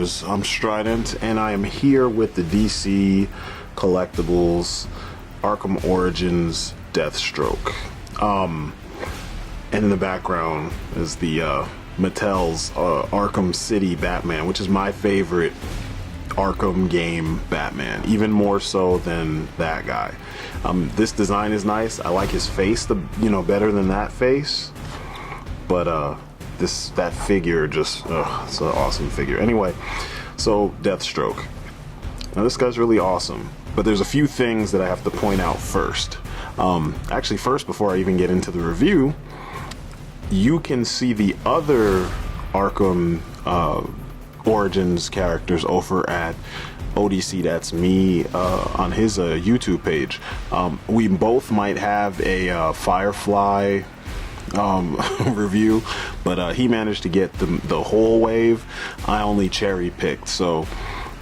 viewers, I'm Strident, and I am here with the DC collectibles ARKHAM Origins Deathstroke. And in the background is the Mattel's Arkham City Batman, which is my favorite Arkham game Batman, even more so than that guy. This design is nice. I like his face, better than that face. But that figure just, it's an awesome figure. Anyway, so Deathstroke. Now this guy's really awesome, but there's a few things that I have to point out first. Actually, first, before I even get into the review, you can see the other Arkham Origins characters over at ODC datsme on his YouTube page. We both might have a Firefly review, but he managed to get the whole wave. I only cherry picked, so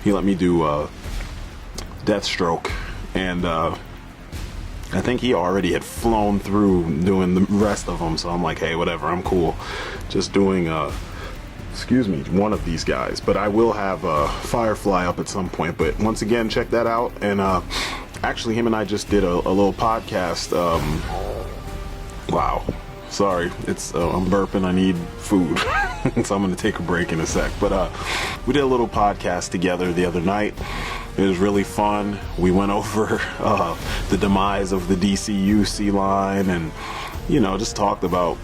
he let me do Deathstroke, and I think he already had flown through doing the rest of them, so I'm like, hey, whatever, I'm cool just doing one of these guys. But I will have Firefly up at some point. But once again, check that out. And actually, him and I just did a little podcast. Wow, sorry, I'm burping, I need food. So I'm gonna take a break in a sec. But we did a little podcast together the other night. It was really fun. We went over the demise of the DCUC line, and just talked about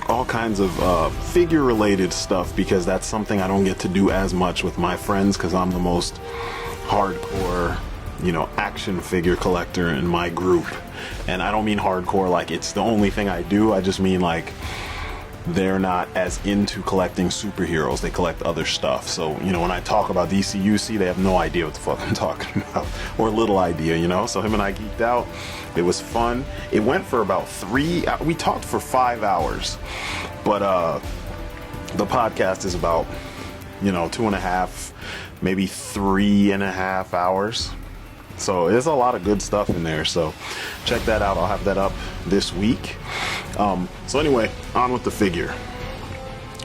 all kinds of figure related stuff, because that's something I don't get to do as much with my friends, because I'm the most hardcore action figure collector in my group. And I don't mean hardcore like it's the only thing I do. I just mean like they're not as into collecting superheroes. They collect other stuff. So when I talk about DCUC, they have no idea what the fuck I'm talking about, or little idea. So him and I geeked out. It was fun. It went for about we talked for 5 hours, but the podcast is about 2.5, maybe 3.5 hours. So there's a lot of good stuff in there, so check that out. I'll have that up this week. So anyway, on with the figure.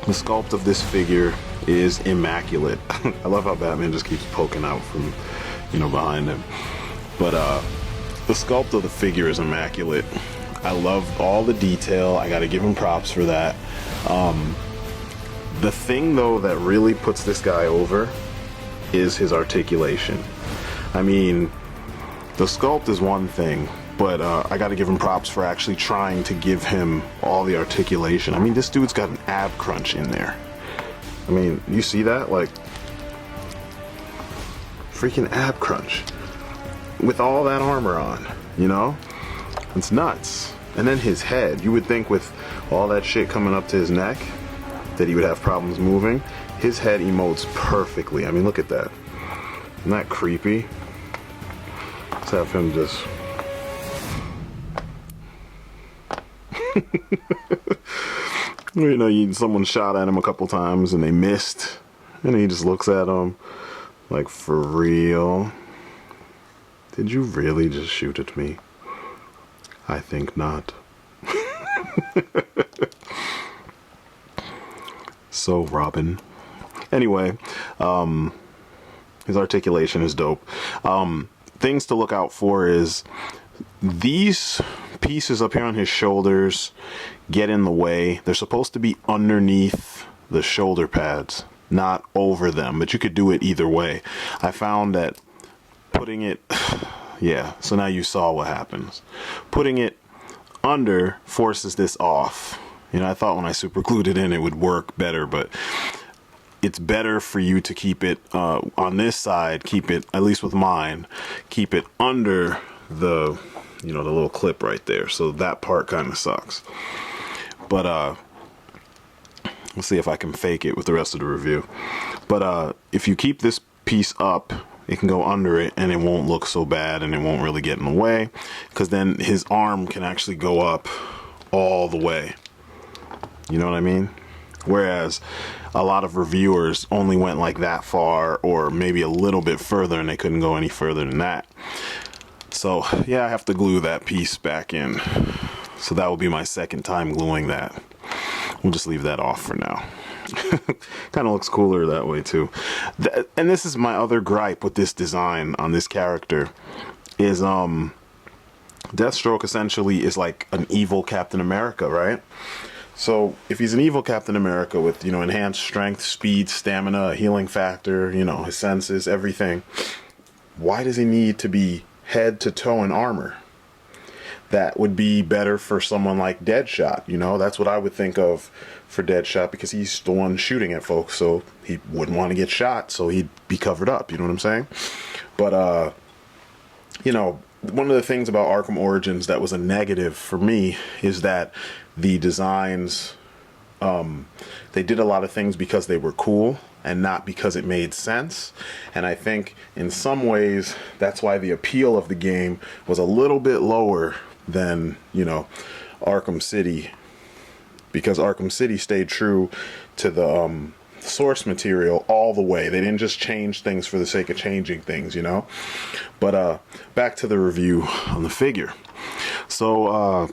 The sculpt of this figure is immaculate. I love how Batman just keeps poking out from behind him. But the sculpt of the figure is immaculate. I love all the detail. I gotta give him props for that. The thing though that really puts this guy over is his articulation. I mean, the sculpt is one thing, but I gotta give him props for actually trying to give him all the articulation. I mean, this dude's got an ab crunch in there. I mean, you see that? Like, freaking ab crunch with all that armor on, It's nuts. And then his head, you would think with all that shit coming up to his neck that he would have problems moving. His head emotes perfectly. I mean, look at that. Isn't that creepy? Let's have him just... someone shot at him a couple times and they missed, and he just looks at him like, for real? Did you really just shoot at me? I think not. So, Robin. Anyway, his articulation is dope. Things to look out for is these pieces up here on his shoulders get in the way. They're supposed to be underneath the shoulder pads, not over them, but you could do it either way. I found that putting it, yeah, so now you saw what happens. Putting it under forces this off. I thought when I super glued it in it would work better, but it's better for you to keep it on this side, keep it, at least with mine, keep it under the the little clip right there. So that part kind of sucks. But let's see if I can fake it with the rest of the review. But if you keep this piece up, it can go under it and it won't look so bad, and it won't really get in the way, because then his arm can actually go up all the way. You know what I mean? Whereas a lot of reviewers only went like that far, or maybe a little bit further, and they couldn't go any further than that. So yeah, I have to glue that piece back in. So that will be my second time gluing that. We'll just leave that off for now. Kind of looks cooler that way too. And this is my other gripe with this design on this character is Deathstroke essentially is like an evil Captain America, right? So if he's an evil Captain America with, you know, enhanced strength, speed, stamina, healing factor, you know, his senses, everything, why does he need to be head to toe in armor? That would be better for someone like Deadshot, you know? That's what I would think of for Deadshot, because he's the one shooting at folks, so he wouldn't want to get shot, so he'd be covered up, you know what I'm saying? But, you know, one of the things about Arkham Origins that was a negative for me is that the designs, they did a lot of things because they were cool and not because it made sense. And I think in some ways that's why the appeal of the game was a little bit lower than, you know, Arkham City, because Arkham City stayed true to the source material all the way. They didn't just change things for the sake of changing things, you know. But back to the review on the figure. So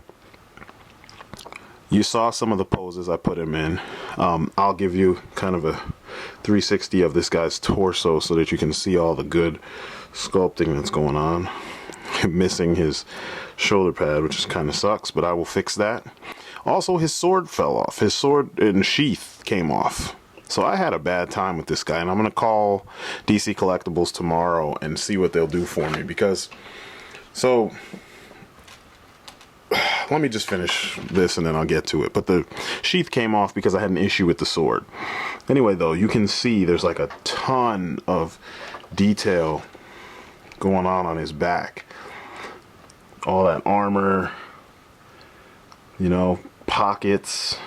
you saw some of the poses I put him in. I'll give you kind of a 360 of this guy's torso so that you can see all the good sculpting that's going on. Missing his shoulder pad, which kind of sucks, but I will fix that. Also, his sword fell off. His sword and sheath came off. So I had a bad time with this guy, and I'm going to call DC Collectibles tomorrow and see what they'll do for me, because, so, let me just finish this and then I'll get to it. But the sheath came off because I had an issue with the sword. Anyway, though, you can see there's like a ton of detail going on his back. All that armor, you know, pockets,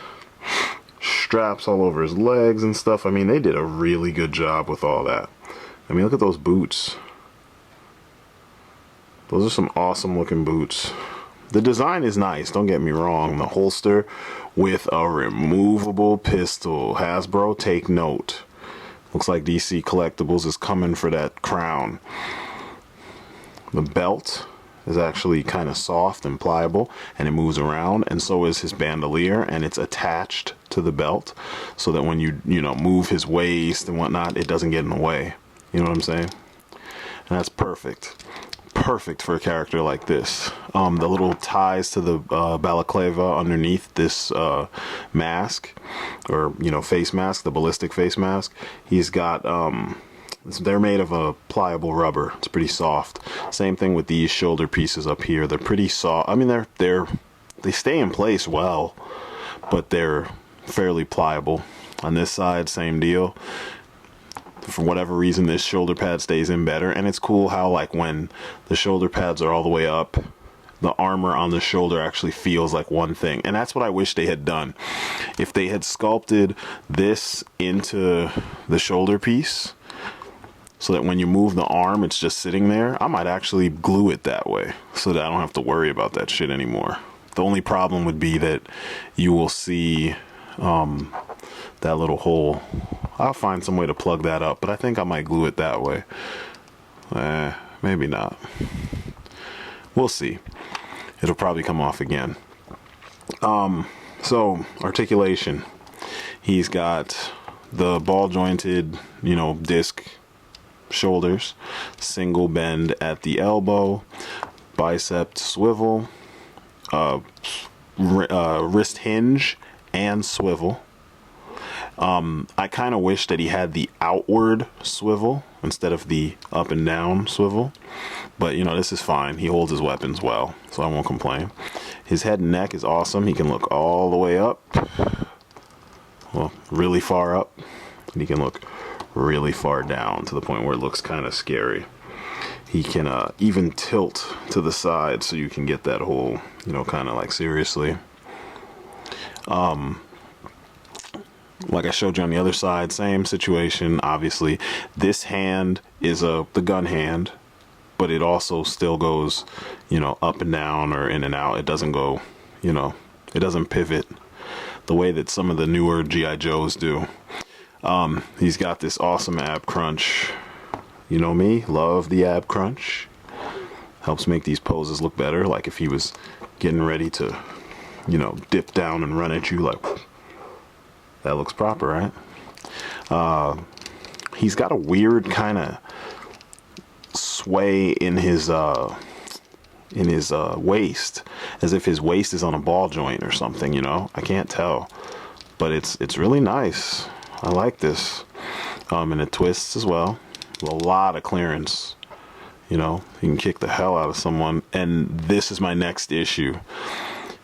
straps all over his legs and stuff. I mean, they did a really good job with all that. I mean, look at those boots. Those are some awesome looking boots. The design is nice, don't get me wrong. The holster with a removable pistol. Hasbro, take note. Looks like DC Collectibles is coming for that crown. The belt is actually kind of soft and pliable, and it moves around, and so is his bandolier, and it's attached to the belt so that when you know, move his waist and whatnot, it doesn't get in the way. You know what I'm saying? And that's perfect. Perfect for a character like this. The little ties to the balaclava underneath this mask, or, you know, face mask, the ballistic face mask. He's got they're made of a pliable rubber. It's pretty soft. Same thing with these shoulder pieces up here. They're pretty soft. I mean, they stay in place well, but they're fairly pliable. On this side, same deal. For whatever reason, this shoulder pad stays in better, and it's cool how, like, when the shoulder pads are all the way up, the armor on the shoulder actually feels like one thing. And that's what I wish they had done. If they had sculpted this into the shoulder piece, so that when you move the arm, it's just sitting there, I might actually glue it that way so that I don't have to worry about that shit anymore. The only problem would be that you will see that little hole. I'll find some way to plug that up, but I think I might glue it that way. Maybe not. We'll see. It'll probably come off again. So, articulation. He's got the ball jointed, you know, disc shoulders, single bend at the elbow, bicep swivel, wrist hinge and swivel. I kind of wish that he had the outward swivel instead of the up and down swivel, but you know, this is fine. He holds his weapons well, so I won't complain. His head and neck is awesome. He can look all the way up, well, really far up, and he can look really far down to the point where it looks kind of scary. He can even tilt to the side so you can get that whole, you know, kind of like seriously. Like I showed you on the other side, same situation. Obviously, this hand is the gun hand, but it also still goes, you know, up and down or in and out. It doesn't go, you know, it doesn't pivot the way that some of the newer G.I. Joes do. He's got this awesome ab crunch. You know me, love the ab crunch. Helps make these poses look better. Like if he was getting ready to, you know, dip down and run at you, like, That looks proper, right? He's got a weird kind of sway in his waist, as if his waist is on a ball joint or something, you know. I can't tell, but it's really nice. I like this. And it twists as well. A lot of clearance, you know. You can kick the hell out of someone. And this is my next issue.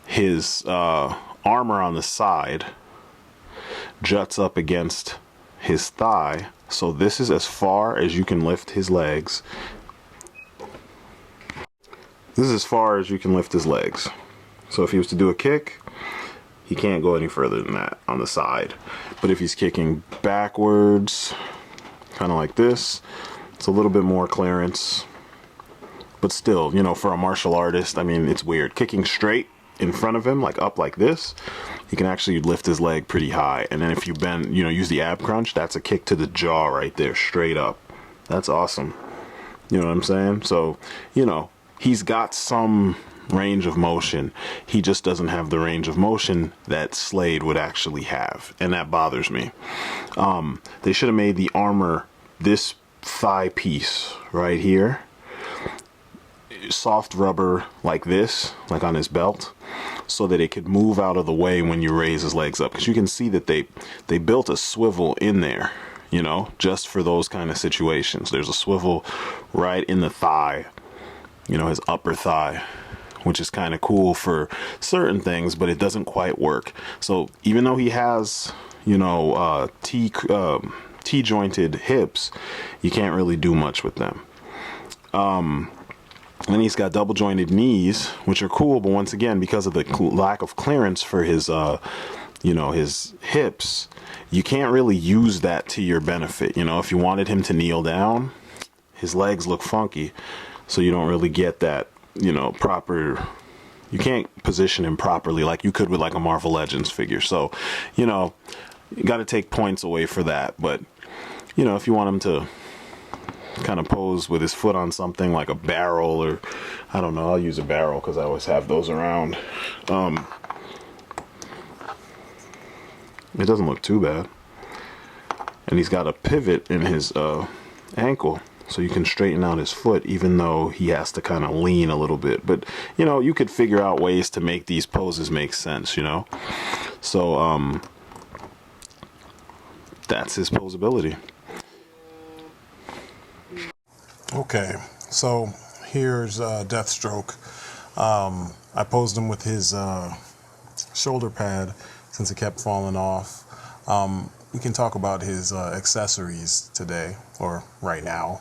His armor on the side juts up against his thigh, so this is as far as you can lift his legs. This is as far as you can lift his legs. So if he was to do a kick, he can't go any further than that on the side. But if he's kicking backwards, kind of like this, it's a little bit more clearance. But still, you know, for a martial artist, I mean, it's weird. Kicking straight in front of him, like up like this, he can actually lift his leg pretty high. And then if you bend, you know, use the ab crunch, that's a kick to the jaw right there, straight up. That's awesome. You know what I'm saying? So, you know, he's got some range of motion. He just doesn't have the range of motion that Slade would actually have, and that bothers me. They should have made the armor, this thigh piece right here, soft rubber like this, like on his belt, so that it could move out of the way when you raise his legs up. Because you can see that they built a swivel in there, you know, just for those kind of situations. There's a swivel right in the thigh, you know, his upper thigh, which is kind of cool for certain things, but it doesn't quite work. So even though he has, you know, T-jointed hips, you can't really do much with them. And then he's got double jointed knees, which are cool, but once again, because of the lack of clearance for his, you know, his hips, you can't really use that to your benefit. You know, if you wanted him to kneel down, his legs look funky, so you don't really get that, you know, proper, you can't position him properly like you could with like a Marvel Legends figure. So, you know, you got to take points away for that. But, you know, if you want him to kind of pose with his foot on something like a barrel, or I don't know, I'll use a barrel because I always have those around. It doesn't look too bad. And he's got a pivot in his ankle, so you can straighten out his foot, even though he has to kind of lean a little bit. But, you know, you could figure out ways to make these poses make sense, you know. So that's his posability. Okay, so here's Deathstroke. I posed him with his shoulder pad since it kept falling off. We can talk about his accessories today, or right now.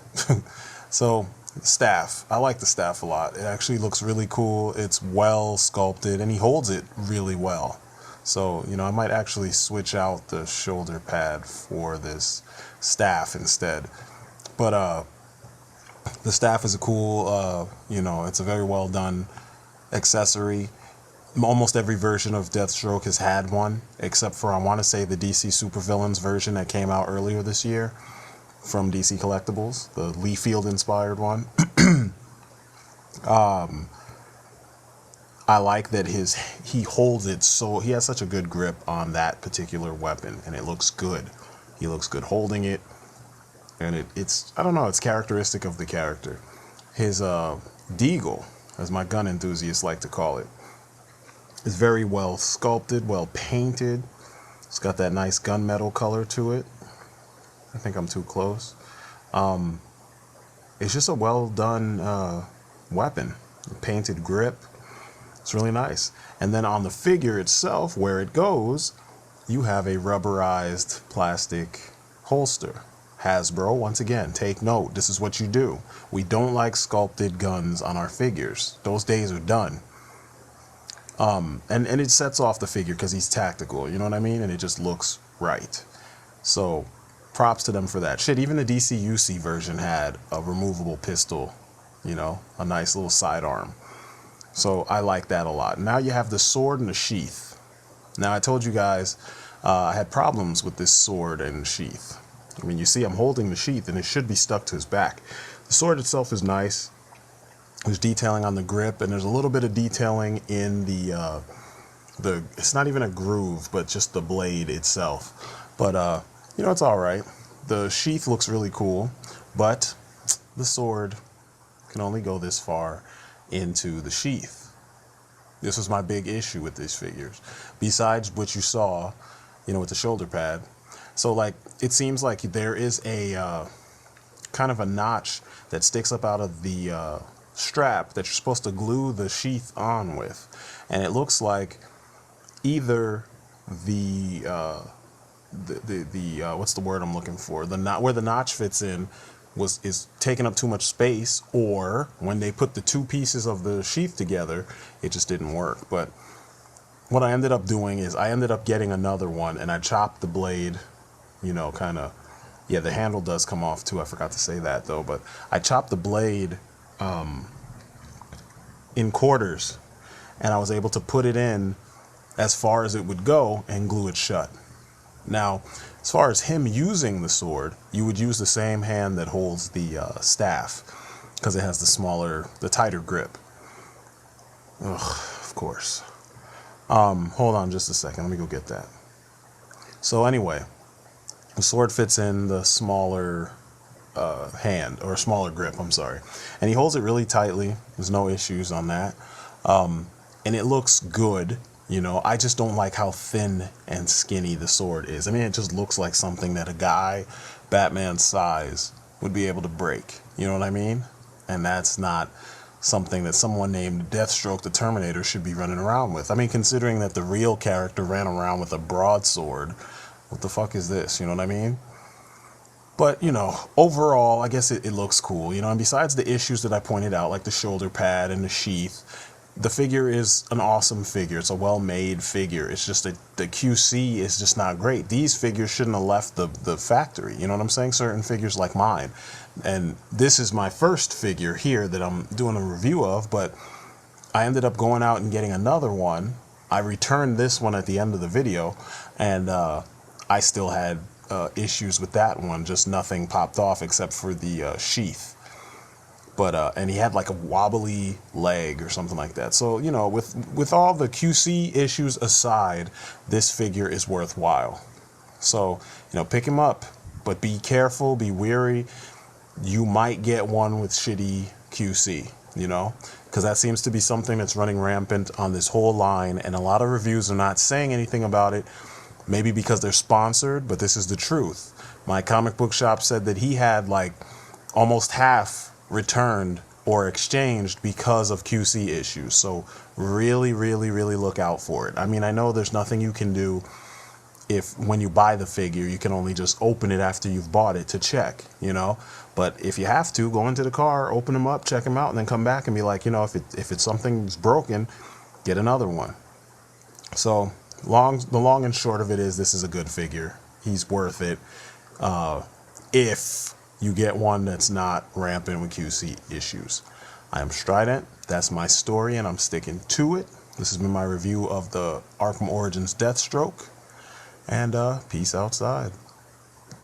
So, staff. I like the staff a lot. It actually looks really cool. It's well sculpted, and he holds it really well. So, you know, I might actually switch out the shoulder pad for this staff instead. But, the staff is a cool, you know, it's a very well done accessory. Almost every version of Deathstroke has had one, except for, I want to say, the DC Supervillains version that came out earlier this year from DC Collectibles, the Lee Field inspired one. I like that he holds it, so he has such a good grip on that particular weapon, and it looks good. He looks good holding it. And it's, I don't know, it's characteristic of the character. His deagle, as my gun enthusiasts like to call it, is very well sculpted, well painted. It's got that nice gunmetal color to it. I think I'm too close. It's just a well done weapon. Painted grip. It's really nice. And then on the figure itself, where it goes, you have a rubberized plastic holster. Hasbro, once again, take note. This is what you do. We don't like sculpted guns on our figures. Those days are done. And it sets off the figure because he's tactical, you know what I mean? And it just looks right. So props to them for that. Shit, even the DCUC version had a removable pistol, you know, a nice little sidearm. So I like that a lot. Now you have the sword and the sheath. Now I told you guys I had problems with this sword and sheath. I mean, you see I'm holding the sheath and it should be stuck to his back. The sword itself is nice. There's detailing on the grip, and there's a little bit of detailing in the it's not even a groove, but just the blade itself. But you know, it's all right. The sheath looks really cool, but the sword can only go this far into the sheath. This was my big issue with these figures, besides what you saw, you know, with the shoulder pad. So like, it seems like there is a kind of a notch that sticks up out of the strap that you're supposed to glue the sheath on with, and it looks like either the what's the word I'm looking for, where the notch fits in is taking up too much space, or when they put the two pieces of the sheath together, it just didn't work. But what I ended up doing is I ended up getting another one, and I chopped the blade, you know, kind of, yeah, the handle does come off too, I forgot to say that though, but I chopped the blade in quarters, and I was able to put it in as far as it would go and glue it shut. Now, as far as him using the sword, you would use the same hand that holds the staff, because it has the tighter grip. Ugh, of course. Hold on just a second, let me go get that. So anyway, the sword fits in the smaller hand, or smaller grip, I'm sorry. And he holds it really tightly, there's no issues on that. And it looks good. You know, I just don't like how thin and skinny the sword is. I mean, it just looks like something that a guy Batman's size would be able to break. You know what I mean? And that's not something that someone named Deathstroke the Terminator should be running around with. I mean, considering that the real character ran around with a broadsword, what the fuck is this? You know what I mean? But, you know, overall, I guess it looks cool. You know, and besides the issues that I pointed out, like the shoulder pad and the sheath, the figure is an awesome figure. It's a well-made figure. It's just that the QC is just not great. These figures shouldn't have left the factory. You know what I'm saying? Certain figures like mine. And this is my first figure here that I'm doing a review of, but I ended up going out and getting another one. I returned this one at the end of the video, and I still had issues with that one. Just nothing popped off except for the sheath. But and he had like a wobbly leg or something like that. So, you know, with all the QC issues aside, this figure is worthwhile. So, you know, pick him up, but be careful, be wary. You might get one with shitty QC, you know, because that seems to be something that's running rampant on this whole line, and a lot of reviews are not saying anything about it, maybe because they're sponsored, but this is the truth. My comic book shop said that he had like almost half returned or exchanged because of QC issues. So really, really, really look out for it. I mean, I know there's nothing you can do if when you buy the figure, you can only just open it after you've bought it to check, you know. But if you have to, go into the car, open them up, check them out, and then come back and be like, you know, if it's something's broken, get another one. So the long and short of it is, this is a good figure. He's worth it. If you get one that's not rampant with QC issues. I am Strident. That's my story, and I'm sticking to it. This has been my review of the ARKHAM Origins Deathstroke, and peace outside.